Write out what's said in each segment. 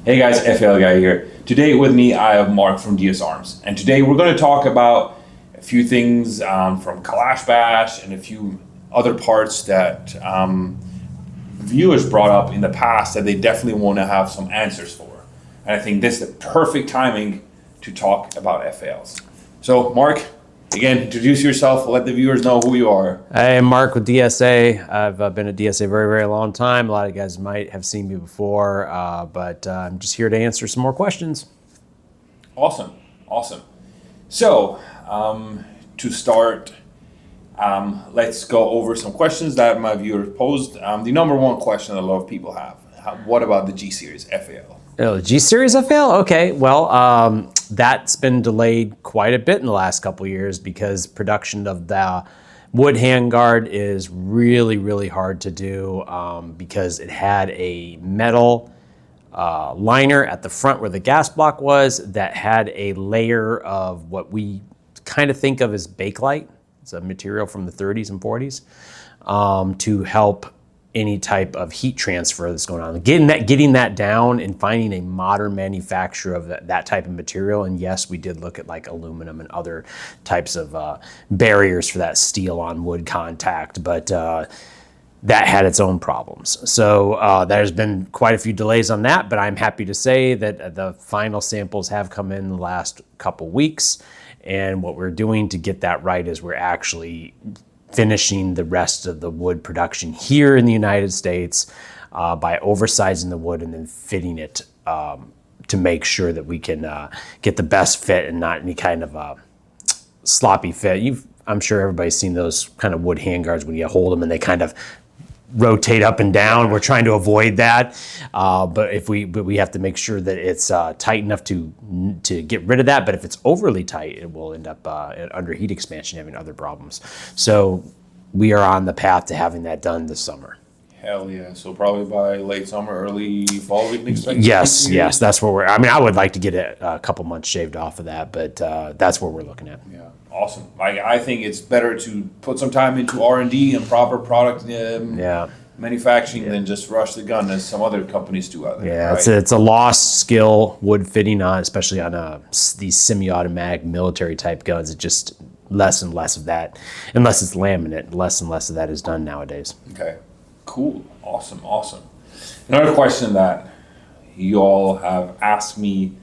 Hey guys, FAL guy here. Today with me I have Marc from DSArms, and today we're going to talk about a few things from Kalashbash and a few other parts that viewers brought up in the past that they definitely want to have some answers for. And I think this is the perfect timing to talk about FALs. So Marc, again, introduce yourself, let the viewers know who you are. Hey, I'm Marc with DSA. I've been at DSA a very, very long time. A lot of you guys might have seen me before, but I'm just here to answer some more questions. Awesome. So, to start, let's go over some questions that my viewers posed. The number one question that a lot of people have, what about the G Series FAL? Oh, G Series FAL? Okay, well, that's been delayed quite a bit in the last couple of years because production of the wood handguard is really, really hard to do because it had a metal liner at the front where the gas block was that had a layer of what we kind of think of as bakelite. It's a material from the 30s and 40s to help any type of heat transfer that's going on. Getting that down and finding a modern manufacturer of that type of material. And yes, we did look at like aluminum and other types of barriers for that steel on wood contact, but that had its own problems. So there's been quite a few delays on that, but I'm happy to say that the final samples have come in the last couple weeks. And what we're doing to get that right is we're actually finishing the rest of the wood production here in the United States by oversizing the wood and then fitting it to make sure that we can get the best fit and not any kind of sloppy fit. I'm sure everybody's seen those kind of wood handguards when you hold them and they kind of rotate up and down. We're trying to avoid that, but we have to make sure that it's tight enough to get rid of that. But if it's overly tight, it will end up under heat expansion, having other problems. So we are on the path to having that done this summer. Hell yeah! So probably by late summer, early fall, we can expect. Yes, that's where we're. I mean, I would like to get a couple months shaved off of that, but that's where we're looking at. Yeah, awesome. I think it's better to put some time into R&D and proper product manufacturing than just rush the gun as some other companies do out there. Yeah, right? it's a lost skill, wood fitting on, especially on these semi-automatic military type guns. It just less and less of that, unless it's laminate, less and less of that is done nowadays. Okay, cool, awesome. Another question that you all have asked me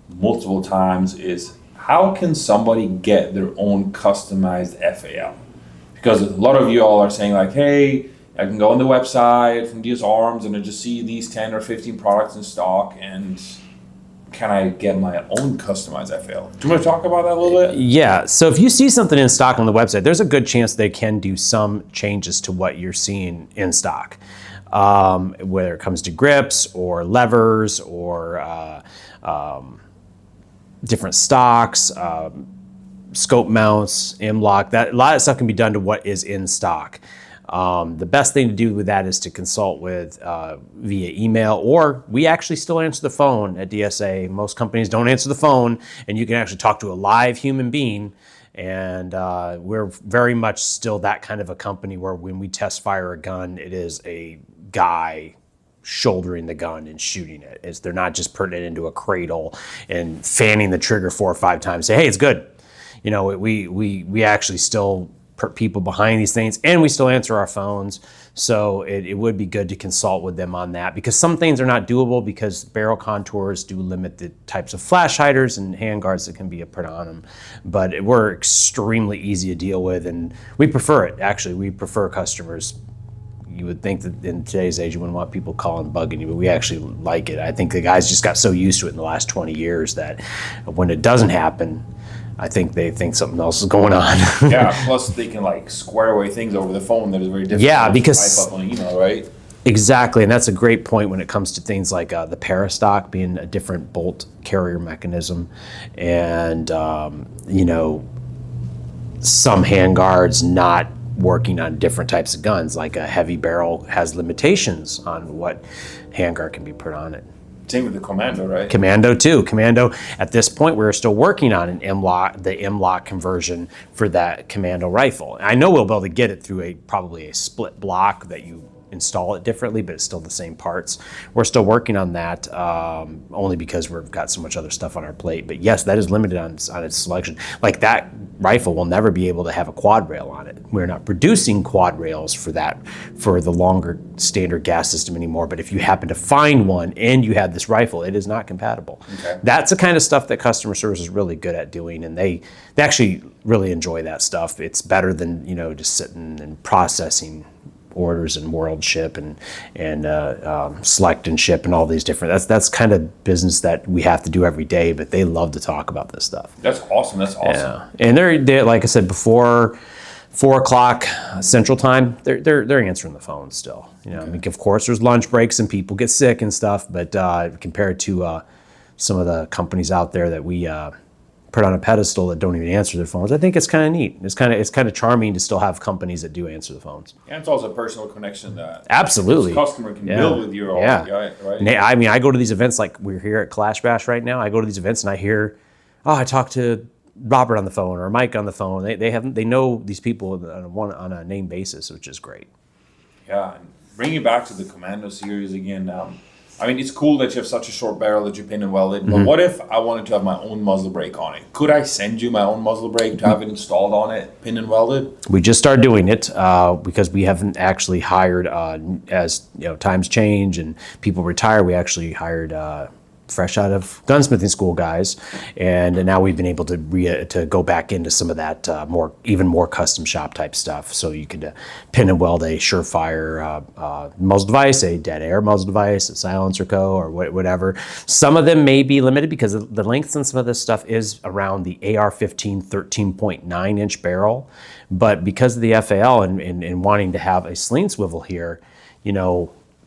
multiple times is, how can somebody get their own customized FAL? Because a lot of you all are saying like, hey, I can go on the website from DSArms and I just see these 10 or 15 products in stock, and can I get my own customized FAL? Do you want to talk about that a little bit? Yeah, so if you see something in stock on the website, there's a good chance they can do some changes to what you're seeing in stock. Whether it comes to grips or levers or different stocks, scope mounts, M-lock, a lot of stuff can be done to what is in stock. The best thing to do with that is to consult with via email, or we actually still answer the phone at DSA. Most companies don't answer the phone, and you can actually talk to a live human being. And we're very much still that kind of a company where when we test fire a gun, it is a guy shouldering the gun and shooting it. They're not just putting it into a cradle and fanning the trigger 4 or 5 times, say, hey, it's good. You know, we actually still put people behind these things, and we still answer our phones. So it would be good to consult with them on that, because some things are not doable because barrel contours do limit the types of flash hiders and handguards that can be put on them. But we're extremely easy to deal with, and we prefer it. Actually, we prefer customers. You would think that in today's age you wouldn't want people calling bugging you, but we actually like it. I think the guys just got so used to it in the last 20 years that when it doesn't happen, I think they think something else is going on. Yeah, plus they can like square away things over the phone that is very difficult because to type up on email, right? Exactly, and that's a great point when it comes to things like the parastock being a different bolt carrier mechanism, and some handguards not working on different types of guns. Like a heavy barrel has limitations on what handguard can be put on it. Same with the Commando, right? Commando too. Commando, at this point, we're still working on an the M-lock conversion for that Commando rifle. I know we'll be able to get it through probably a split block that you install it differently, but it's still the same parts. We're still working on that, only because we've got so much other stuff on our plate. But yes, that is limited on its selection. Like that rifle will never be able to have a Quadrail on it. We're not producing Quadrails for the longer standard gas system anymore. But if you happen to find one and you have this rifle, it is not compatible. Okay. That's the kind of stuff that customer service is really good at doing, and they actually really enjoy that stuff. It's better than, just sitting and processing orders and world ship and select and ship and all these different. That's kind of business that we have to do every day. But they love to talk about this stuff. That's awesome. Yeah, and they're like I said before, 4 o'clock Central Time, they're answering the phone still. Okay. I mean, of course, there's lunch breaks and people get sick and stuff. But compared to some of the companies out there that we put on a pedestal that don't even answer their phones, I think it's kind of neat. It's kind of charming to still have companies that do answer the phones. And it's also a personal connection that absolutely the customer can build with you. Right? And I mean, I go to these events like we're here at Kalashbash right now. I go to these events and I hear, I talked to Robert on the phone or Mike on the phone. They know these people on a name basis, which is great. Yeah, and bringing it back to the Commando series again. I mean, it's cool that you have such a short barrel that you pin and weld it, but what if I wanted to have my own muzzle brake on it? Could I send you my own muzzle brake to have it installed on it, pin and welded? We just started doing it because we haven't actually hired, as times change and people retire, we actually hired fresh out of gunsmithing school guys, and now we've been able to go back into some of that even more custom shop type stuff. So you could pin and weld a Surefire muzzle device, a dead air muzzle device, a silencer co, or whatever. Some of them may be limited because the length on some of this stuff is around the AR-15 13.9 inch barrel, but because of the FAL and wanting to have a sling swivel here,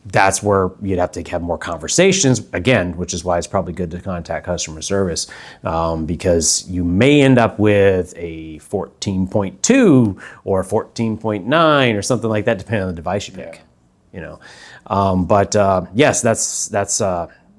that's where you'd have to have more conversations again, which is why it's probably good to contact customer service, because you may end up with a 14.2 or 14.9 or something like that, depending on the device you pick. Yes,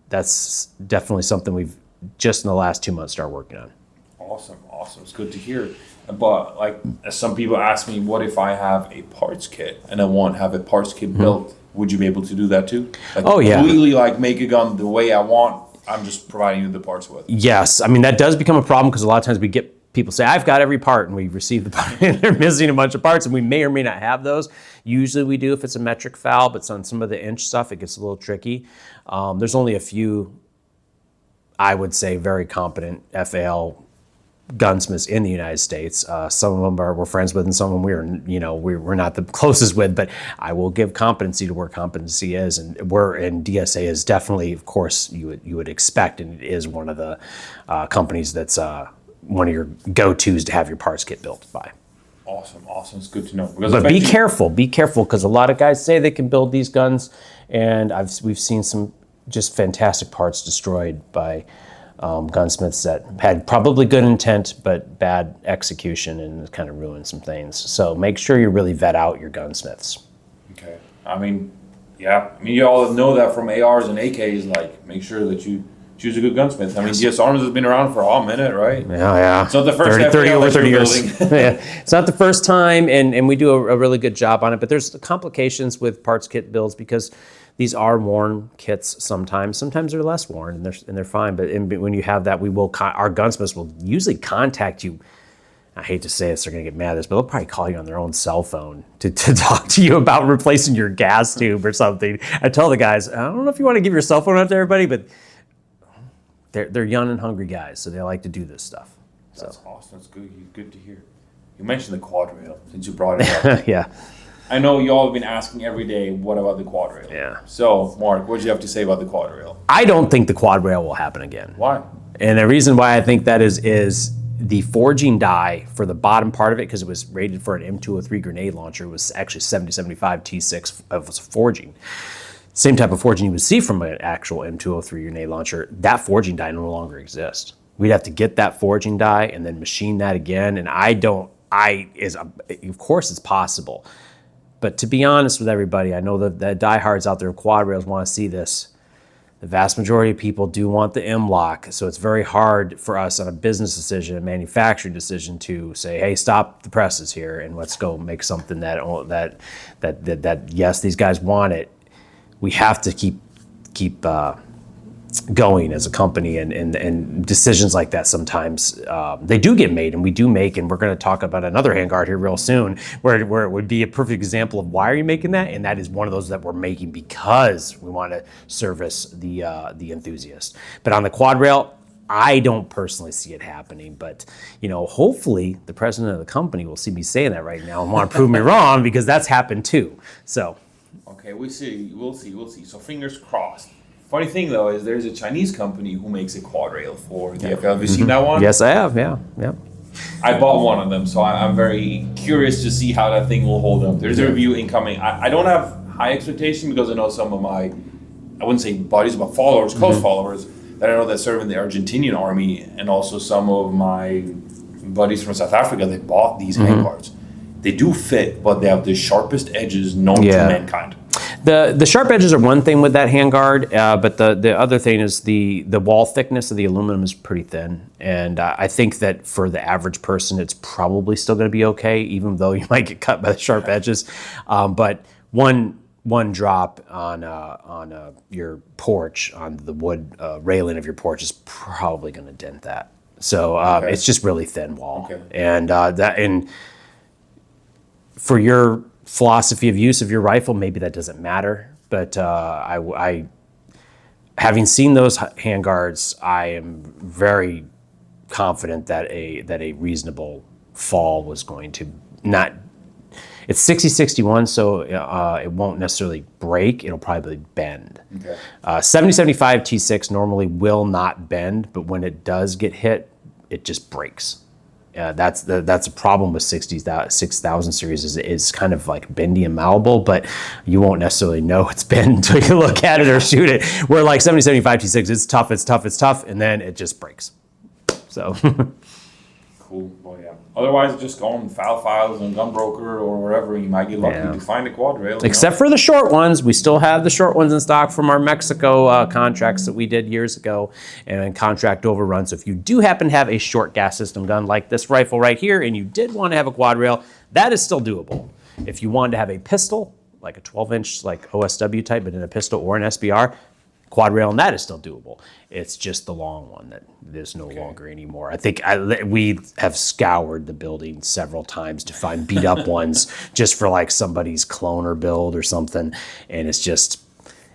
that's definitely something we've just in the last 2 months started working on. Awesome. It's good to hear. But like some people ask me, what if I have a parts kit and I want to have a parts kit built? Would you be able to do that too? Completely make a gun the way I want. I'm just providing you the parts with. Yes, I mean that does become a problem because a lot of times we get people say, "I've got every part," and we receive the part and they're missing a bunch of parts, and we may or may not have those. Usually we do if it's a metric FAL, but on some of the inch stuff it gets a little tricky. There's only a few, I would say, very competent FAL gunsmiths in the United States. Some of them we're friends with, and some of them we're not the closest with. But I will give competency to where competency is, and DSA is definitely, of course, you would expect, and it is one of the companies that's one of your go-tos to have your parts kit built by. Awesome. It's good to know. But be careful, because a lot of guys say they can build these guns, and we've seen some just fantastic parts destroyed by gunsmiths that had probably good intent but bad execution, and kind of ruined some things. So make sure you really vet out your gunsmiths. Okay. I mean, you all know that from ARs and AKs. Make sure that you choose a good gunsmith. I mean, DSArms has been around for a minute, right? Yeah. It's not the first 30 years. Yeah. It's not the first time, and we do a really good job on it. But there's complications with parts kit builds because these are worn kits sometimes. Sometimes they're less worn, and they're fine. But when you have that, our gunsmiths will usually contact you. I hate to say this, they're going to get mad at this, but they'll probably call you on their own cell phone to talk to you about replacing your gas tube or something. I tell the guys, I don't know if you want to give your cell phone out to everybody, but they're young and hungry guys, so they like to do this stuff. That's awesome. That's good to hear. You mentioned the Quadrail since you brought it up. Yeah. I know y'all have been asking every day, what about the Quadrail? Yeah. So, Mark, what do you have to say about the Quadrail? I don't think the Quadrail will happen again. Why? And the reason why I think that is the forging die for the bottom part of it, because it was rated for an M203 grenade launcher, was actually 7075 T6 of forging. Same type of forging you would see from an actual M203 grenade launcher. That forging die no longer exists. We'd have to get that forging die and then machine that again. And of course it's possible. But to be honest with everybody, I know that the diehards out there of Quadrails want to see this. the vast majority of people do want the M-lock, so it's very hard for us on a business decision, a manufacturing decision, to say, "Hey, stop the presses here, and let's go make something that yes, these guys want it." We have to keep going as a company, and decisions like that sometimes they do get made, and we do make, and we're going to talk about another handguard here real soon where it would be a perfect example of why are you making that, and that is one of those that we're making because we want to service the enthusiast. But on the Quadrail, I don't personally see it happening, but hopefully the president of the company will see me saying that right now and want to prove me wrong, because that's happened too. So okay, we'll see. So fingers crossed. Funny thing though is there's a Chinese company who makes a Quadrail for the FAL. Have you seen that one? Yes, I have. Yeah. I bought one of them, so I'm very curious to see how that thing will hold up. There's a review incoming. I don't have high expectation because I know some of my, I wouldn't say buddies, but followers, close followers, that I know that serve in the Argentinian army, and also some of my buddies from South Africa, they bought these handguards. They do fit, but they have the sharpest edges known to mankind. The sharp edges are one thing with that handguard, but the other thing is the wall thickness of the aluminum is pretty thin, and I think that for the average person, it's probably still going to be okay, even though you might get cut by the sharp edges. But one drop on your porch, on the wood railing of your porch, is probably going to dent that. So it's just really thin wall, and for your philosophy of use of your rifle, maybe that doesn't matter. But I having seen those handguards, I am very confident that a reasonable fall was going to not. It's 60-61, so it won't necessarily break. It'll probably bend. 70-75 T6 normally will not bend, but when it does get hit, it just breaks. That's a problem with 6000 series is kind of like bendy and malleable, but you won't necessarily know it's bent until you look at it or shoot it. Where like 70-75 T6, it's tough, and then it just breaks. So cool. Well, yeah. Otherwise, just go on FAL files and Gunbroker or wherever. You might get lucky to find a Quadrail. Except for the short ones. We still have the short ones in stock from our Mexico contracts that we did years ago, and contract overrun. So if you do happen to have a short gas system gun like this rifle right here, and you did want to have a Quadrail, that is still doable. If you wanted to have a pistol, like a 12-inch like OSW type, but in a pistol or an SBR, Quadrail, and that is still doable. It's just the long one that is no longer anymore. I think we have scoured the building several times to find beat up ones just for like somebody's cloner build or something, and it's just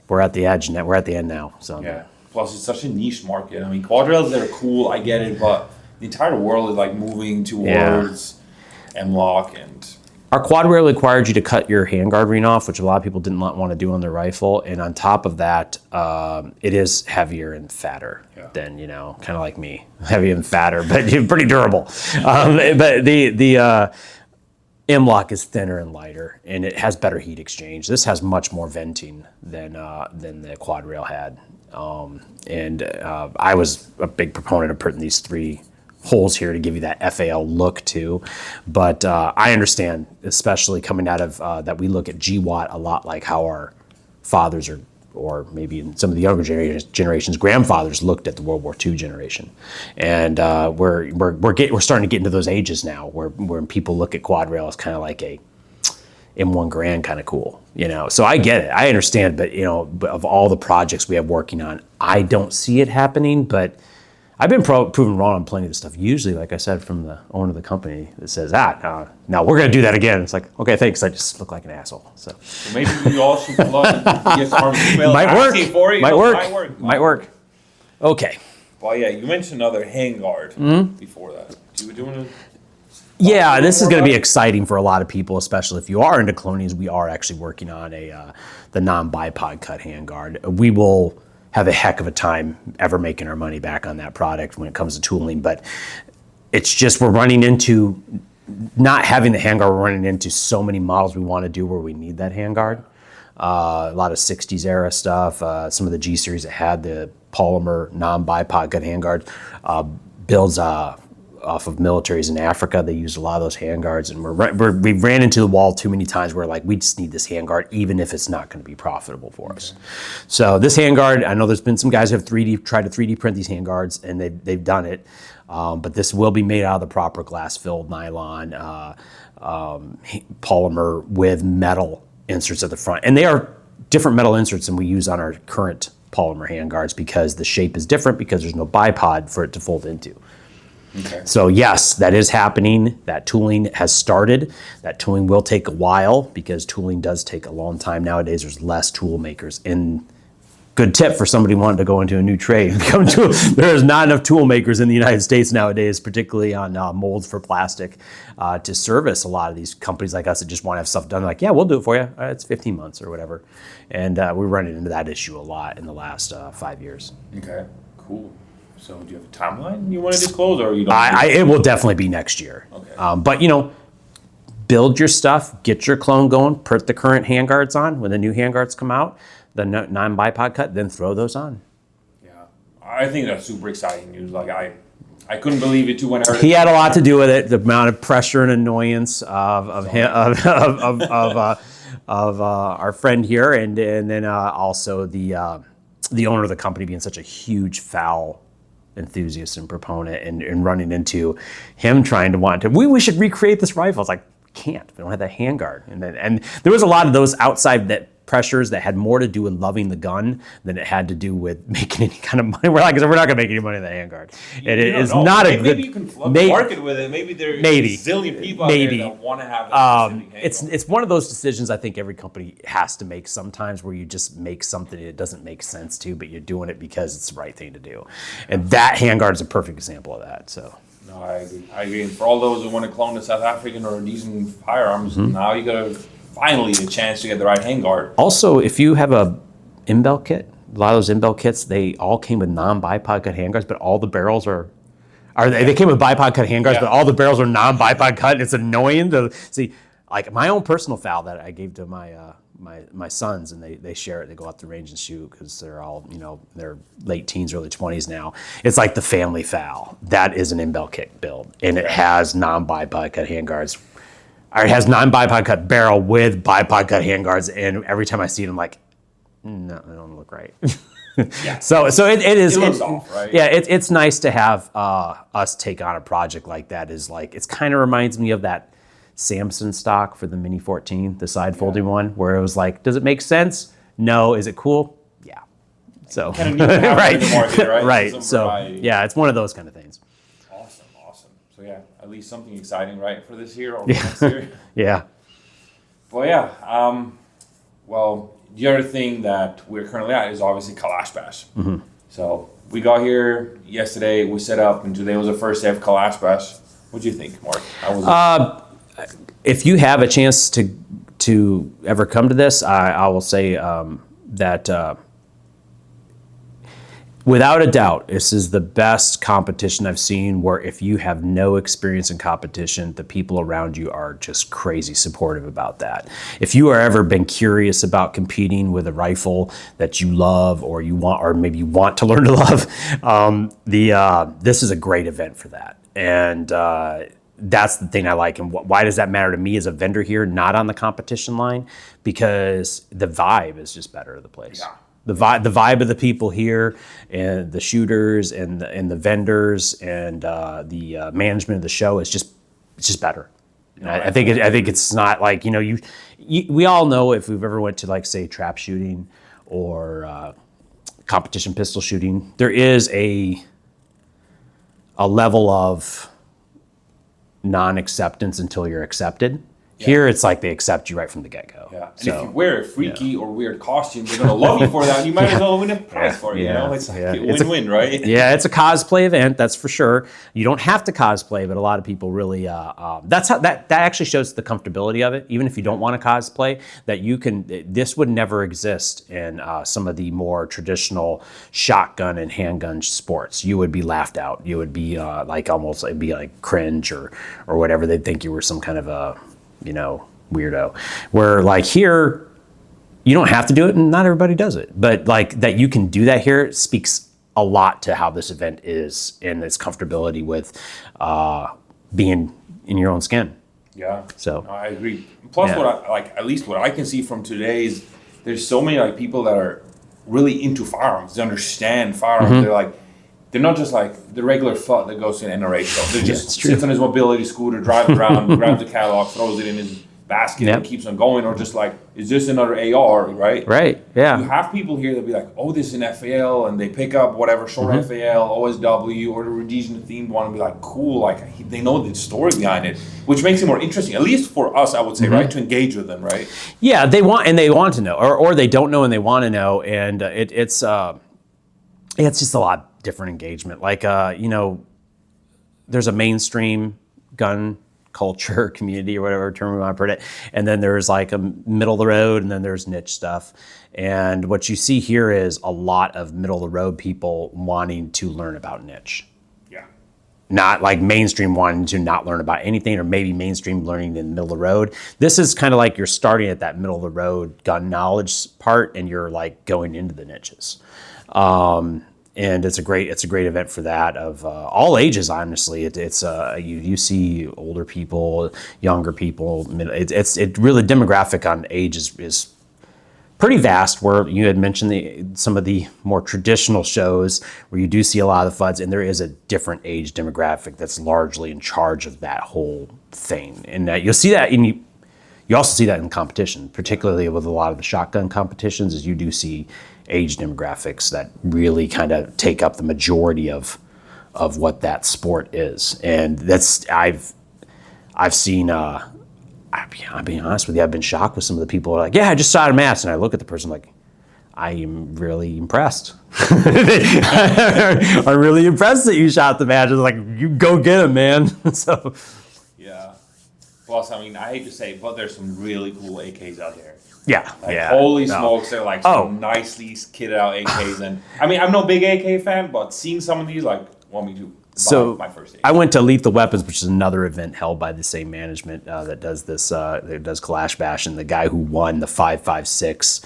we're at the edge and we're at the end now. So plus it's such a niche market. I mean, Quadrails, they're cool, I get it, but the entire world is like moving towards M-lock, and our Quadrail required you to cut your handguard ring off, which a lot of people didn't want to do on their rifle. And on top of that, it is heavier and fatter than, kind of like me. Heavy and fatter, but pretty durable. But the M-lock is thinner and lighter, and it has better heat exchange. This has much more venting than the Quadrail had. I was a big proponent of putting these 3 holes here to give you that FAL look too, but I understand, especially coming out of that we look at GWAT a lot like how our fathers or maybe in some of the younger generations, grandfathers looked at the World War II generation, and we're starting to get into those ages now where people look at Quadrail as kind of like a M1 Garand kind of cool, So I get it, I understand, but of all the projects we have working on, I don't see it happening, but I've been proven wrong on plenty of stuff. Usually, like I said, from the owner of the company that says, now we're going to do that again. It's like, okay, thanks. I just look like an asshole. So maybe we all should plug DSArms email. Might work. Okay. Well, yeah, you mentioned another handguard before that. You were doing this is going to be exciting for a lot of people, especially if you are into clonies. We are actually working on the non-Bipod Cut Handguard. We will have a heck of a time ever making our money back on that product when it comes to tooling, but it's just we're running into not having the handguard. We're running into so many models we want to do where we need that handguard. A lot of 60s era stuff, some of the G series that had the polymer non-Bipod Cut handguard builds off of militaries in Africa. They use a lot of those handguards, and we ran into the wall too many times where like we just need this handguard, even if it's not going to be profitable for us. So this handguard, I know there's been some guys who have tried to 3D print these handguards, and they've done it. But this will be made out of the proper glass-filled nylon polymer with metal inserts at the front, and they are different metal inserts than we use on our current polymer handguards because the shape is different because there's no bipod for it to fold into. Okay. So yes, that is happening. That tooling has started. That tooling will take a while because tooling does take a long time. Nowadays, there's less tool makers. And good tip for somebody wanting to go into a new trade. There is not enough tool makers in the United States nowadays, particularly on molds for plastic, to service a lot of these companies like us that just want to have stuff done. Like, yeah, we'll do it for you. It's 15 months or whatever. And we're running into that issue a lot in the last 5 years. Okay, cool. So do you have a timeline you want to disclose, or you don't? It will definitely be next year. Okay. But, build your stuff, get your clone going, put the current handguards on when the new handguards come out, the non-bipod cut, then throw those on. Yeah, I think that's super exciting news. Like I couldn't believe it too when I heard He had a lot to do with it. The amount of pressure and annoyance of our friend here, and then also the owner of the company being such a huge FAL enthusiast and proponent, and running into him trying to want to. We should recreate this rifle. It's like, can't. We don't have that handguard. And there was a lot of those outside that pressures that had more to do with loving the gun than it had to do with making any kind of money. We're not going to make any money on the handguard. Not a good. Maybe you can flood the market with it. Maybe there's a zillion people out there that want to have that. It's one of those decisions I think every company has to make sometimes, where you just make something it doesn't make sense to, but you're doing it because it's the right thing to do. And that handguard is a perfect example of that. So. No, I agree. And for all those who want to clone the South African or decent firearms, now you got finally a chance to get the right handguard. Also, if you have a inbell kit, a lot of those inbell kits, they all came with non-bipod cut handguards, but all the barrels they came with bipod cut handguards, but all the barrels are non-bipod cut. It's annoying to see. Like my own personal FAL that I gave to my sons, and they share it. They go out the range and shoot because they're all, they're late teens, early 20s now. It's like the family FAL. That is an inbell kit build, and it has non-bipod cut handguards. It has non-bipod cut barrel with bipod cut handguards, and every time I see it, I'm like, no, they don't look right. Yeah. So it looks off, right? Yeah, it's nice to have us take on a project like that. It kind of reminds me of that Samson stock for the Mini 14, the side folding one, where it was like, does it make sense? No. Is it cool? Yeah. So kind of need to have right, the market, right? Right. So yeah, it's one of those kind of things. Awesome. So yeah, at least something exciting, right, for this year or next year. Yeah. Well, yeah. Well, the other thing that we're currently at is obviously Kalashbash. Mm-hmm. So we got here yesterday. We set up, and today was the first day of Kalashbash. What do you think, Mark? How was it? If you have a chance to ever come to this, I will say that without a doubt, this is the best competition I've seen, where if you have no experience in competition, the people around you are just crazy supportive about that. If you are ever been curious about competing with a rifle that you love, or you want, or maybe you want to learn to love, this is a great event for that. And that's the thing I like. And why does that matter to me as a vendor here, not on the competition line? Because the vibe is just better of the place. Yeah. The vibe of the people here, and the shooters, and the vendors, and the management of the show is just better. And I think it's not like, we all know, if we've ever went to, like, say, trap shooting or competition pistol shooting, there is a level of non-acceptance until you're accepted. Yeah. Here, it's like they accept you right from the get-go. Yeah, and if you wear a freaky or weird costume, they're going to love you for that, and you might as well win a prize for it, It's a win-win, right? Yeah, it's a cosplay event, that's for sure. You don't have to cosplay, but a lot of people really, that's how, that actually shows the comfortability of it. Even if you don't want to cosplay, that you can, this would never exist in some of the more traditional shotgun and handgun sports. You would be laughed out. You would be it'd be like cringe or whatever. They'd think you were some kind of a, weirdo. Where, like, here, you don't have to do it, and not everybody does it. But, like, that you can do that here speaks a lot to how this event is and its comfortability with being in your own skin. Yeah. So No, I agree. Plus, Yeah. what I like, at least what I can see from today is there's so many like people that are really into firearms. They understand firearms. Mm-hmm. They're not just like the regular FUT that goes to an NRA show. They just it's true. sits on his mobility scooter, drives around, grabs a catalog, throws it in his basket, Yep. and keeps on going. Or just like, is this another AR, right? Right. You Yeah. have people here that be like, oh, this is an FAL, and they pick up whatever short Mm-hmm. FAL, OSW, or the Rhodesian themed one, and be like, cool, like they know the story behind it, which makes it more interesting, at least for us, I would say, right, to engage with them, right? Yeah. They want to know, or they don't know and they want to know, and it's just a lot different engagement. Like there's a mainstream gun culture community or whatever term we want to put it, and then there's like a middle of the road, and then there's niche stuff. And what you see here is a lot of middle of the road people wanting to learn about niche, Yeah. not like mainstream wanting to not learn about anything, or maybe mainstream learning in the middle of the road. This is kind of like you're starting at that middle of the road gun knowledge part, and you're like going into the niches. And it's a great event for that, of all ages. Honestly, you see older people, younger people. It really, demographic on age is pretty vast. Where you had mentioned some of the more traditional shows where you do see a lot of the FUDs, and there is a different age demographic that's largely in charge of that whole thing. And you'll see that you also see that in competition, particularly with a lot of the shotgun competitions, is you do see age demographics that really kind of take up the majority of what that sport is. And that's, I've seen, I'll be honest with you, I've been shocked with some of the people who are like, yeah, I just shot a match. And I look at the person like, I am really impressed. I'm really impressed that you shot the match. It's like, you go get him, man. So Yeah. Plus, I mean, I hate to say it, but there's some really cool AKs out there. yeah, Like, yeah. holy no. smokes, they're like Oh. some nicely kitted out AKs. And I mean, I'm no big AK fan, but seeing some of these, like, want me to buy So my first AK. I went to Lethal Weapons, which is another event held by the same management that does this, that does Kalashbash, and the guy who won the 5.56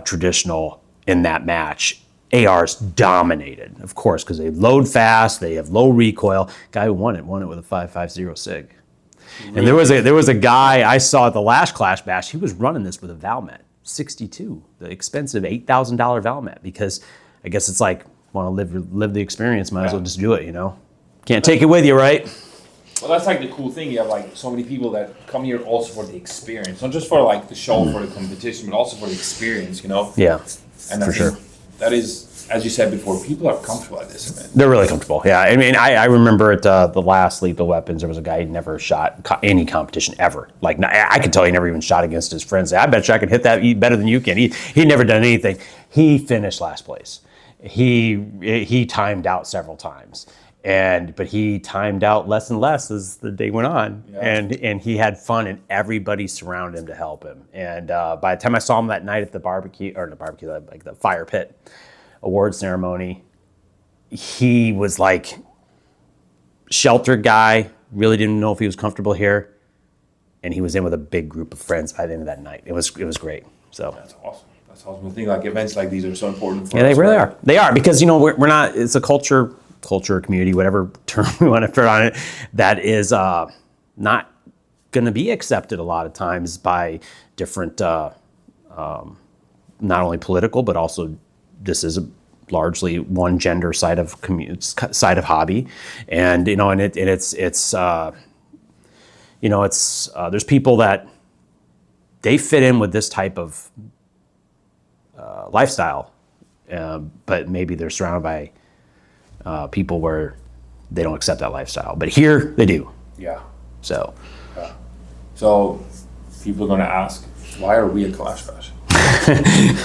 traditional in that match, ARs dominated, of course, because they load fast, they have low recoil. Guy who won it with a 5.50 SIG. And there was a guy I saw at the last Kalashbash. He was running this with a Valmet 62, the expensive $8,000 Valmet, because I guess it's like, want to live the experience, might as well just do it, Can't take it with you, right? Well, that's like the cool thing. You have like so many people that come here also for the experience, not just for like the show, for the competition, but also for the experience, Yeah, And I for think sure. that is, as you said before, people are comfortable at this event. They're really comfortable. Yeah, I mean, I remember at the last Lethal Weapons, there was a guy who never shot any competition ever. Like, I could tell he never even shot against his friends. I bet you I could hit that better than you can. He never done anything. He finished last place. He timed out several times, but he timed out less and less as the day went on. Yeah. And he had fun, and everybody surrounded him to help him. And by the time I saw him that night at the the fire pit award ceremony, he was like sheltered guy, really didn't know if he was comfortable here, and he was in with a big group of friends by the end of that night. It was great. So That's awesome. That's awesome. I think like events like these are so important for yeah, they us, really right? are. They are, because we're not. It's a culture, community, whatever term we want to put on it, that is not going to be accepted a lot of times by different, not only political, but also this is a largely one gender side of hobby, and there's people that they fit in with this type of lifestyle, but maybe they're surrounded by people where they don't accept that lifestyle. But here they do. Yeah. So So people are going to ask, why are we at Kalashbash?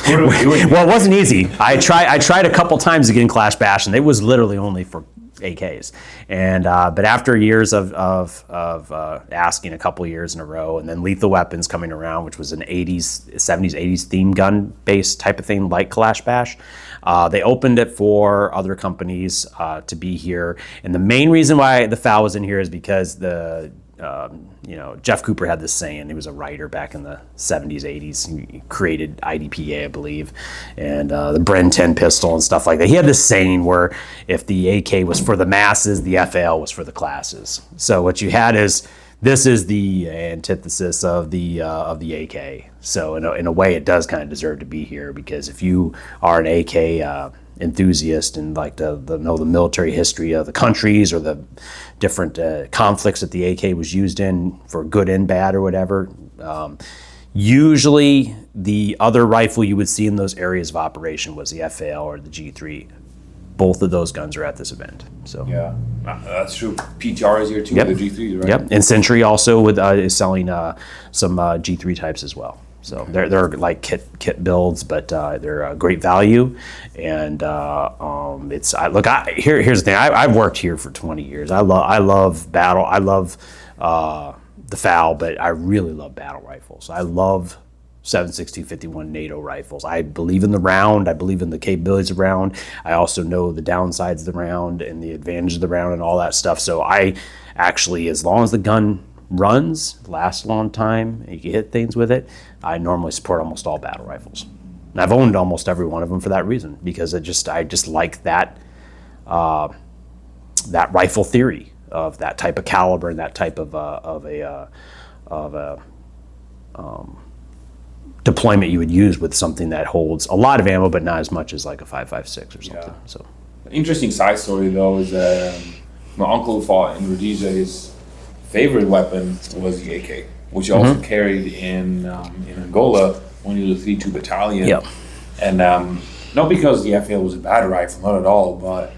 What are we doing? well, it wasn't easy. I tried a couple times to get in Kalashbash, and it was literally only for AKs. And but after years of asking a couple years in a row, and then Lethal Weapons coming around, which was an 70s, 80s theme gun based type of thing like Kalashbash, they opened it for other companies to be here. And the main reason why the FAL was in here is because Jeff Cooper had this saying. He was a writer back in the 70s, 80s. He created IDPA, I believe, and the Bren 10 pistol and stuff like that. He had this saying where if the AK was for the masses, the FAL was for the classes. So what you had is, this is the antithesis of the AK. So in a way, it does kind of deserve to be here, because if you are an AK enthusiast and like to know the military history of the countries or the different conflicts that the AK was used in for good and bad or whatever, usually the other rifle you would see in those areas of operation was the FAL or the G3. Both of those guns are at this event. So yeah, that's true. PTR is here too. Yep. The G3s, right? Yep, and Century also is selling some G3 types as well. So they're like kit builds, but they're great value. And here's the thing. I've worked here for 20 years. I love battle. I love the FAL, but I really love battle rifles. I love 7.62-51 NATO rifles. I believe in the round. I believe in the capabilities of the round. I also know the downsides of the round and the advantage of the round and all that stuff. So I actually, as long as the gun runs, lasts a long time, and you can hit things with it, I normally support almost all battle rifles. And I've owned almost every one of them for that reason, because I just like that that rifle theory of that type of caliber and that type of deployment you would use with something that holds a lot of ammo, but not as much as like a 5.56 or something. Yeah. So, interesting side story though is my uncle who fought in Rhodesia. His favorite weapon was the AK, which he also carried in Angola when he was a 3-2 battalion. Yep. And not because the FAL was a bad rifle, not at all, but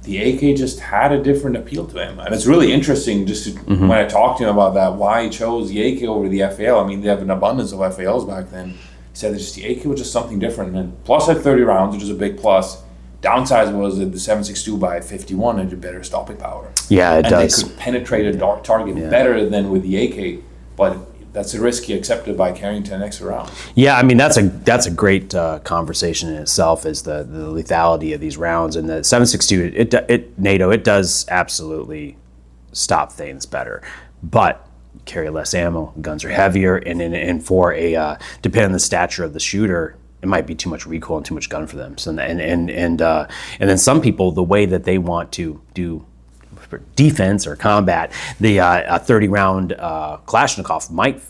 the AK just had a different appeal to him. And it's really interesting just to, when I talked to him about that, why he chose the AK over the FAL. I mean, they have an abundance of FALs back then. He said that just the AK was just something different. And plus had 30 rounds, which is a big plus. Downside was that the 7.62 by 51 had a better stopping power. Yeah, it does. And they could penetrate a dark target better than with the AK. But that's a risk he accepted by carrying 10 extra rounds. Yeah, I mean, that's a great conversation in itself, is the lethality of these rounds. And the 7.62, NATO, it does absolutely stop things better. But you carry less ammo, guns are heavier, and for a depending on the stature of the shooter, it might be too much recoil and too much gun for them. So and then some people, the way that they want to do defense or combat, the 30-round Kalashnikov might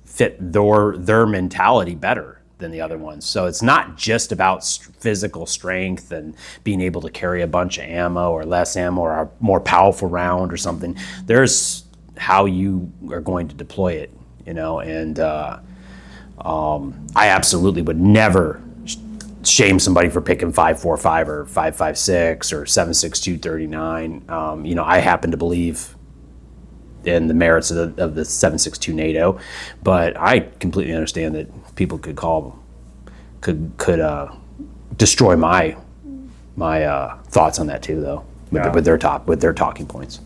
fit their mentality better than the other ones. So it's not just about physical strength and being able to carry a bunch of ammo or less ammo or a more powerful round or something. There's how you are going to deploy it, and I absolutely would never shame somebody for picking 5.45 or 5.56 or 7.62 39. I happen to believe in the merits of the 7.62 NATO, but I completely understand that people could destroy my thoughts on that too, though, with their talking points.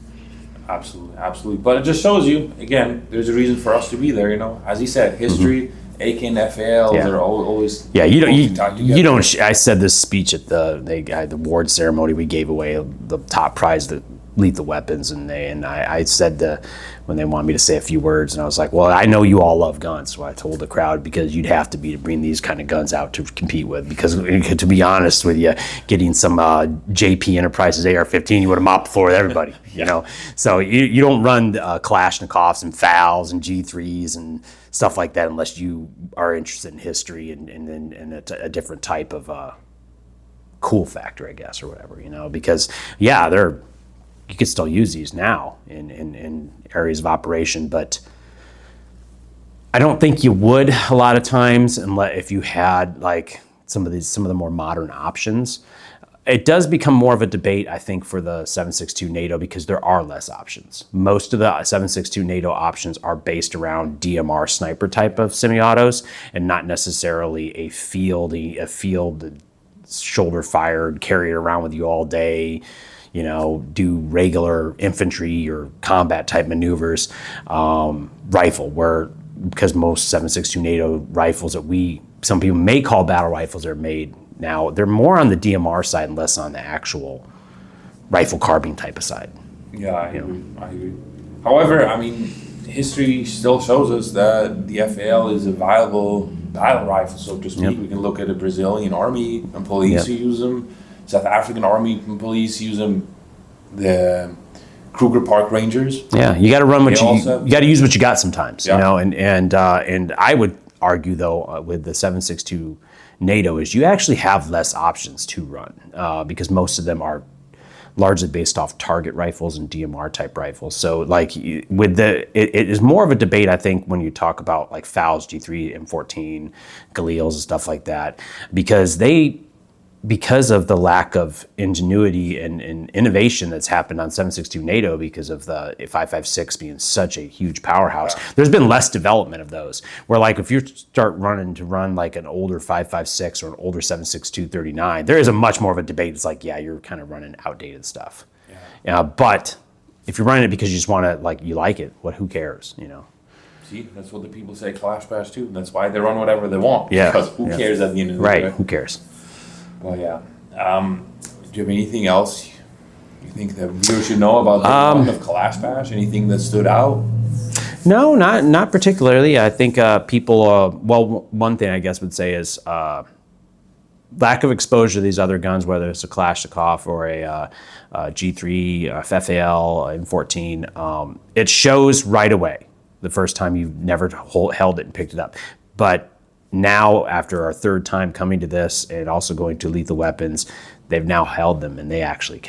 Absolutely. But it just shows you, again, there's a reason for us to be there. As he said, history. AK and FALs are always you don't. I said this speech at the award ceremony. We gave away the top prize, the lethal weapons, and I said when they wanted me to say a few words, and I was like, well, I know you all love guns, so I told the crowd, because you'd have to be to bring these kind of guns out to compete with, because to be honest with you, getting some JP Enterprises AR-15, you would have mopped the floor with everybody, So you don't run Kalashnikovs and FALs and G3s and stuff like that unless you are interested in history and a different type of cool factor, I guess, or whatever, because you could still use these now in areas of operation, but I don't think you would a lot of times if you had like some of the more modern options. It does become more of a debate, I think, for the 7.62 NATO, because there are less options. Most of the 7.62 NATO options are based around DMR sniper type of semi-autos, and not necessarily a field shoulder fired, carry it around with you all day, do regular infantry or combat type maneuvers rifle, because most 7.62 NATO rifles that some people may call battle rifles are made now, they're more on the DMR side and less on the actual rifle carbine type of side. Yeah, I agree. However, I mean, history still shows us that the FAL is a viable battle rifle, so to speak. Yep. We can look at the Brazilian army and police who use them, South African army and police use them, the Kruger Park Rangers. Yeah, you got to run what you got to use what you got sometimes, Yeah. you know. And I would argue though with the 7.62 NATO is you actually have less options to run because most of them are largely based off target rifles and DMR type rifles. So like with the, it is more of a debate, I think, when you talk about like FALs, G3, M14, Quadrails and stuff like that, because of the lack of ingenuity and innovation that's happened on 7.62 NATO because of the 5.56 being such a huge powerhouse, there's been less development of those. Where like if you start run like an older 5.56 or an older 7.62 39, there is a much more of a debate. It's like, yeah, you're kind of running outdated stuff. Yeah. But if you're running it because you just want to, like, you like it, who cares, you know? See, that's what the people say Kalashbash too. That's why they run whatever they want. Yeah. Because who cares at the end of the day? Right, who cares? Well, yeah. Do you have anything else you think that viewers should know about the run of Kalashbash? Anything that stood out? No, not particularly. I think people, well, one thing I guess would say is lack of exposure to these other guns, whether it's a Kalashnikov or a G3, FAL, M14. It shows right away the first time you've never held it and picked it up. But now, after our third time coming to this and also going to lethal weapons, they've now held them and they actually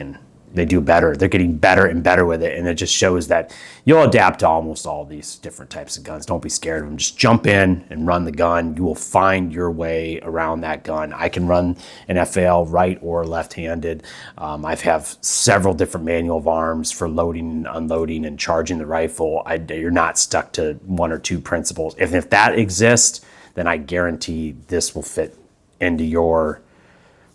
they do better. They're getting better and better with it. And it just shows that you'll adapt to almost all these different types of guns. Don't be scared of them. Just jump in and run the gun. You will find your way around that gun. I can run an FAL right or left-handed. I have several different manual of arms for loading and unloading and charging the rifle. You're not stuck to one or two principles. If that exists, then I guarantee this will fit into your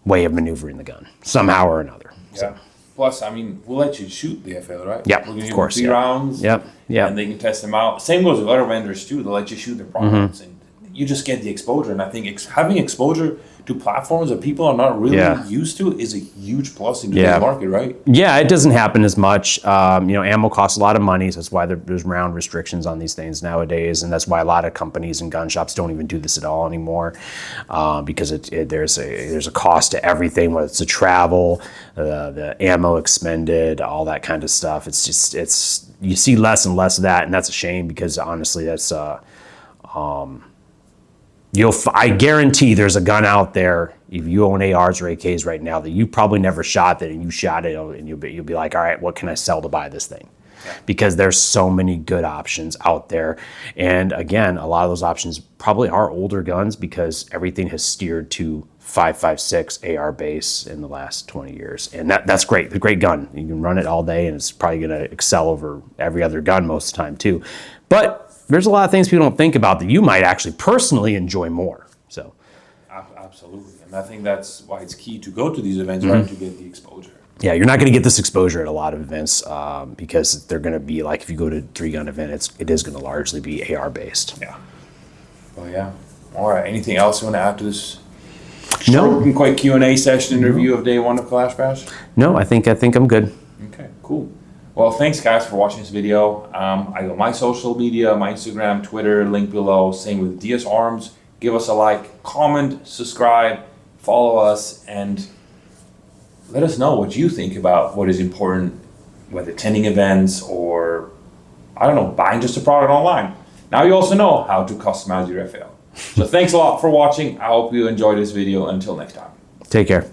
way of maneuvering the gun somehow or another. Yeah. So. Plus, I mean, we'll let you shoot the FAL, right? Yep, we'll give of you course. 3 rounds. Yep. And they can test them out. Same goes with other vendors too. They'll let you shoot their products, and you just get the exposure. And I think having exposure to platforms that people are not really used to is a huge plus in today's market, right? Yeah, it doesn't happen as much. Ammo costs a lot of money, so that's why there's round restrictions on these things nowadays, and that's why a lot of companies and gun shops don't even do this at all anymore, because there's a cost to everything, whether it's the travel, the ammo expended, all that kind of stuff. It's you see less and less of that, and that's a shame because honestly, that's I guarantee there's a gun out there, if you own ARs or AKs right now, that you probably never shot that, and you shot it, and you'll be like, all right, what can I sell to buy this thing? Yeah. Because there's so many good options out there. And again, a lot of those options probably are older guns because everything has steered to 5.56 AR base in the last 20 years. And that's great. It's a great gun. You can run it all day, and it's probably going to excel over every other gun most of the time too. But there's a lot of things people don't think about that you might actually personally enjoy more. So, absolutely, and I think that's why it's key to go to these events, right, to get the exposure. Yeah, you're not going to get this exposure at a lot of events because they're going to be like, if you go to a 3-gun event, it is going to largely be AR based. Yeah. Well, yeah. All right. Anything else you want to add to this? No. Short and quick Q&A session and review of day 1 of Kalashbash? No, I think I'm good. Okay, cool. Well, thanks guys for watching this video. I got my social media, my Instagram, Twitter, link below. Same with DSArms. Give us a like, comment, subscribe, follow us, and let us know what you think about what is important, whether attending events or, I don't know, buying just a product online. Now you also know how to customize your FAL. So thanks a lot for watching. I hope you enjoyed this video. Until next time. Take care.